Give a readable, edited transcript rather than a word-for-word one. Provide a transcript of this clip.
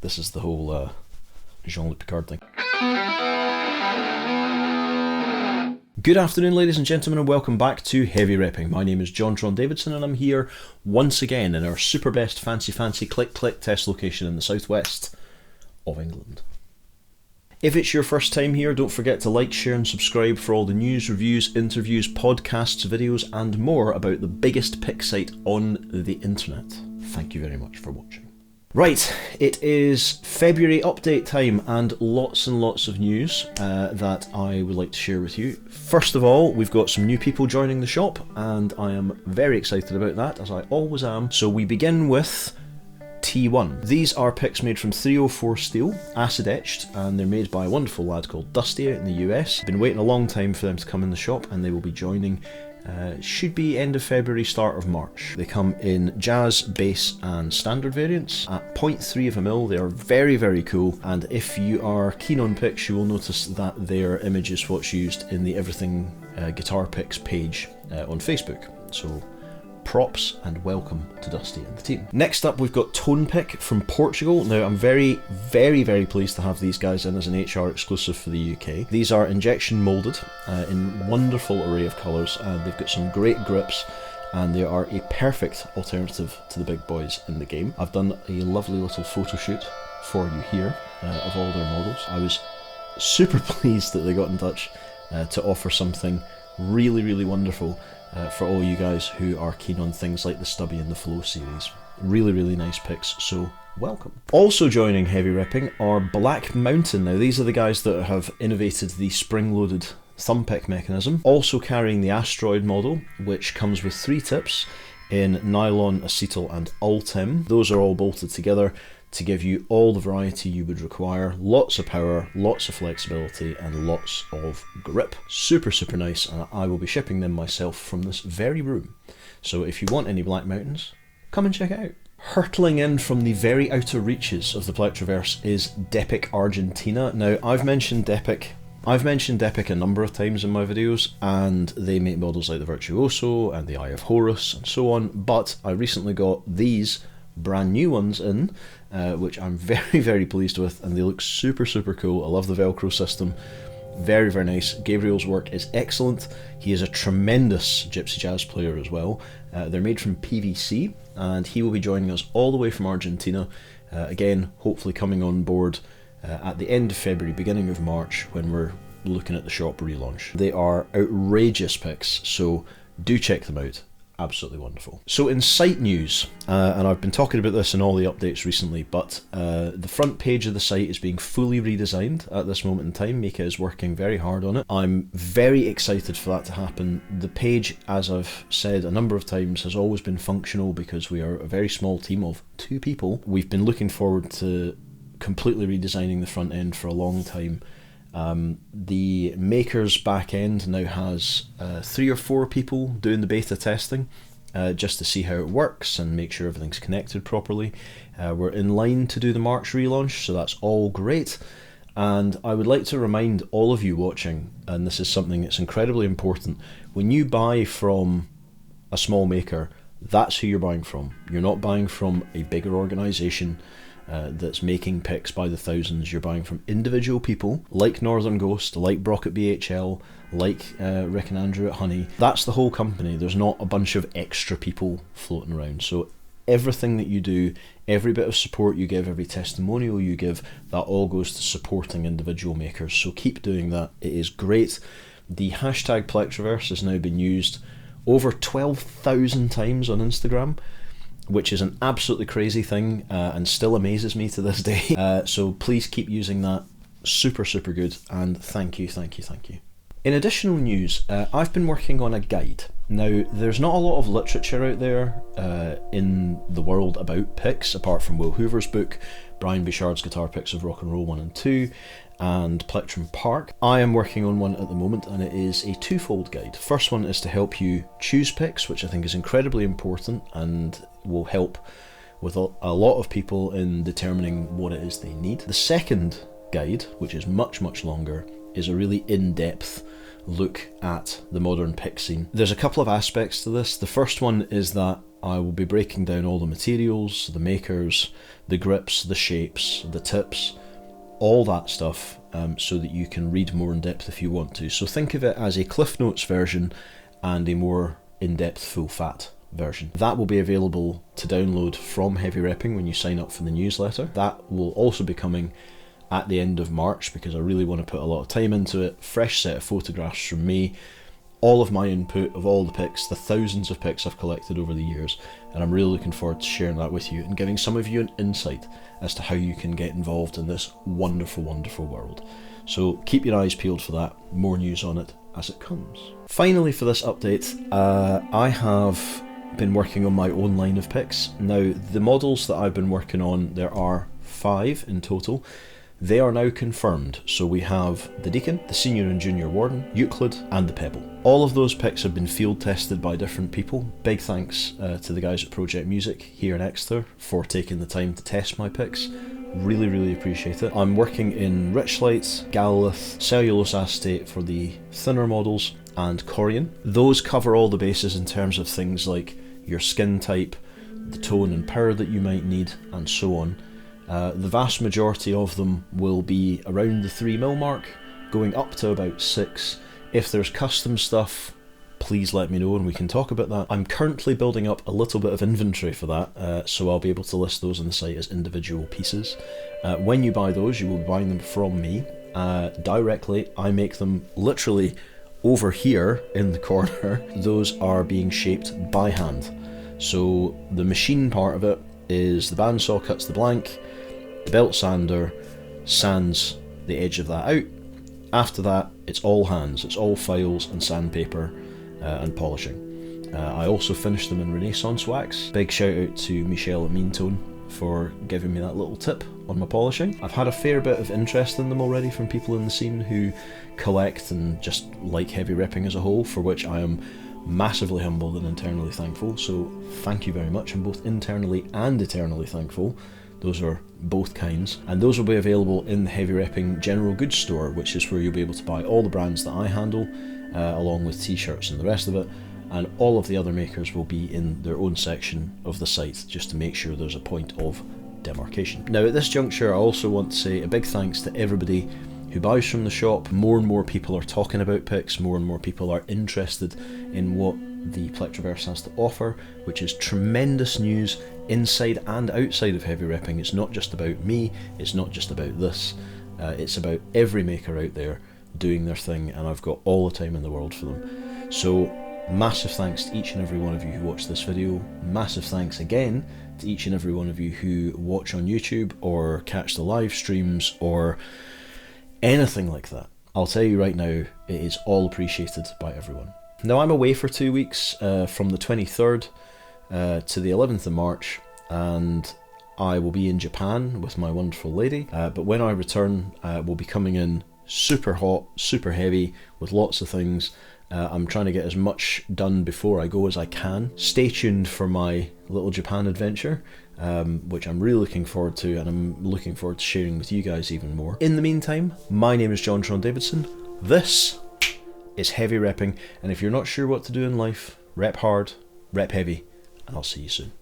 This is the whole Jean-Luc Picard thing. Good afternoon, ladies and gentlemen, and welcome back to Heavy Repping. My name is John Tron Davidson, and I'm here once again in our super best fancy click test location in the southwest of England. If it's your first time here, don't forget to like, share and subscribe for all the news, reviews, interviews, podcasts, videos and more about the biggest pick site on the internet. Thank you very much for watching. Right, it is February update time and lots of news that I would like to share with you. First of all, we've got some new people joining the shop and I am very excited about that, as I always am. So we begin with T1. These are picks made from 304 steel, acid etched, and they're made by a wonderful lad called Dusty out in the US. Been waiting a long time for them to come in the shop, and they will be joining should be end of February, start of March. They come in jazz, bass and standard variants at 0.3 of a mil. They are very cool, and if you are keen on picks you will notice that their image is what's used in the Everything Guitar Picks page on Facebook. So props and welcome to Dusty and the team. Next up we've got Tone Pick from Portugal. Now I'm very pleased to have these guys in as an HR exclusive for the UK. These are injection moulded in wonderful array of colours, and they've got some great grips and they are a perfect alternative to the big boys in the game. I've done a lovely little photo shoot for you here of all their models. I was super pleased that they got in touch to offer something really wonderful for all you guys who are keen on things like the Stubby and the Flow series. Really nice picks, so welcome. Also joining Heavy Repping are Black Mountain. Now these are the guys that have innovated the spring-loaded thumb pick mechanism, also carrying the Asteroid model, which comes with 3 tips in nylon, acetal and ultim. Those are all bolted together to give you all the variety you would require. Lots of power, lots of flexibility and lots of grip. Super nice, and I will be shipping them myself from this very room. So if you want any Black Mountains, come and check it out. Hurtling in from the very outer reaches of the plectroverse is Depic Argentina. Now I've mentioned Depic a number of times in my videos, and they make models like the Virtuoso and the Eye of Horus and so on, but I recently got these brand new ones in, which I'm very pleased with, and they look super cool. I love the Velcro system, very nice. Gabriel's work is excellent. He is a tremendous gypsy jazz player as well. They're made from PVC, and he will be joining us all the way from Argentina, again hopefully coming on board at the end of February, beginning of March, when we're looking at the shop relaunch. They are outrageous picks, so do check them out. Absolutely wonderful. So in site news, and I've been talking about this in all the updates recently, but the front page of the site is being fully redesigned at this moment in time. Mika is working very hard on it. I'm very excited for that to happen. The page, as I've said a number of times, has always been functional because we are a very small team of 2 people. We've been looking forward to completely redesigning the front end for a long time. The maker's back end now has 3 or 4 people doing the beta testing just to see how it works and make sure everything's connected properly. We're in line to do the March relaunch, so that's all great. And I would like to remind all of you watching, and this is something that's incredibly important, when you buy from a small maker, that's who you're buying from. You're not buying from a bigger organisation that's making picks by the thousands. You're buying from individual people like Northern Ghost, like Brock at BHL, like Rick and Andrew at Honey. That's the whole company. There's not a bunch of extra people floating around. So everything that you do, every bit of support you give, every testimonial you give, that all goes to supporting individual makers. So keep doing that. It is great. The hashtag Plectroverse has now been used over 12,000 times on Instagram, which is an absolutely crazy thing and still amazes me to this day. So please keep using that. Super good, and thank you. In additional news, I've been working on a guide. Now, there's not a lot of literature out there in the world about picks, apart from Will Hoover's book, Brian Bouchard's Guitar Picks of Rock and Roll 1 and 2, and Plectrum Park. I am working on one at the moment, and it is a 2-fold guide. First one is to help you choose picks, which I think is incredibly important and will help with a lot of people in determining what it is they need. The second guide, which is much longer, is a really in-depth look at the modern pick scene. There's a couple of aspects to this. The first one is that I will be breaking down all the materials, the makers, the grips, the shapes, the tips, all that stuff, so that you can read more in depth if you want to. So think of it as a Cliff Notes version and a more in-depth full-fat version. That will be available to download from Heavy Repping when you sign up for the newsletter. That will also be coming at the end of March, because I really want to put a lot of time into it. Fresh set of photographs from me, all of my input of all the pics, the thousands of pics I've collected over the years, and I'm really looking forward to sharing that with you and giving some of you an insight as to how you can get involved in this wonderful, wonderful world. So keep your eyes peeled for that. More news on it as it comes. Finally, for this update, I have been working on my own line of pics. Now, the models that I've been working on, there are 5 in total. They are now confirmed. So we have the Deacon, the Senior and Junior Warden, Euclid, and the Pebble. All of those pics have been field tested by different people. Big thanks to the guys at Project Music here in Exeter for taking the time to test my pics. Really, really appreciate it. I'm working in Richlight, Galilith, Cellulose Acetate for the thinner models, and Corian. Those cover all the bases in terms of things like your skin type, the tone and power that you might need, and so on. The vast majority of them will be around the 3mm mark, going up to about 6. If there's custom stuff, please let me know and we can talk about that. I'm currently building up a little bit of inventory for that, so I'll be able to list those on the site as individual pieces. When you buy those, you will be buying them from me directly. I make them literally over here in the corner. Those are being shaped by hand. So the machine part of it is the bandsaw cuts the blank, the belt sander sands the edge of that out. After that, it's all hands, it's all files and sandpaper and polishing. I also finished them in Renaissance wax. Big shout out to Michelle at Meantone for giving me that little tip on my polishing. I've had a fair bit of interest in them already from people in the scene who collect and just like heavy repping as a whole, for which I am massively humbled and eternally thankful. So thank you very much. I'm both internally and eternally thankful. Those are both kinds, and those will be available in the Heavy Repping General Goods Store, which is where you'll be able to buy all the brands that I handle, along with t-shirts and the rest of it, and all of the other makers will be in their own section of the site, just to make sure there's a point of demarcation. Now at this juncture, I also want to say a big thanks to everybody who buys from the shop. More and more people are talking about pics, more and more people are interested in what the plectroverse has to offer, which is tremendous news inside and outside of heavy repping. It's not just about me, it's not just about this, it's about every maker out there doing their thing, and I've got all the time in the world for them. So massive thanks to each and every one of you who watched this video. Massive thanks again to each and every one of you who watch on YouTube or catch the live streams or anything like that. I'll tell you right now, it is all appreciated by everyone. Now I'm away for 2 weeks, from the 23rd to the 11th of March, and I will be in Japan with my wonderful lady, but when I return, we'll be coming in super hot, super heavy, with lots of things. I'm trying to get as much done before I go as I can. Stay tuned for my little Japan adventure, which I'm really looking forward to, and I'm looking forward to sharing with you guys even more. In the meantime, my name is John Davidson. This is Heavy Repping, and if you're not sure what to do in life, rep hard, rep heavy, and I'll see you soon.